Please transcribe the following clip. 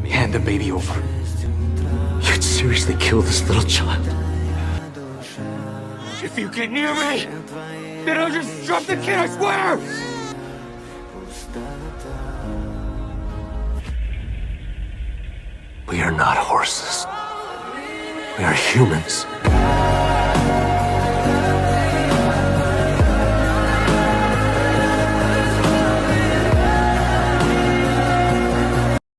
Hand the baby over. You'd seriously kill this little child? If you get near me, then I'll just drop the kid, I swear! We are not horses. We are humans.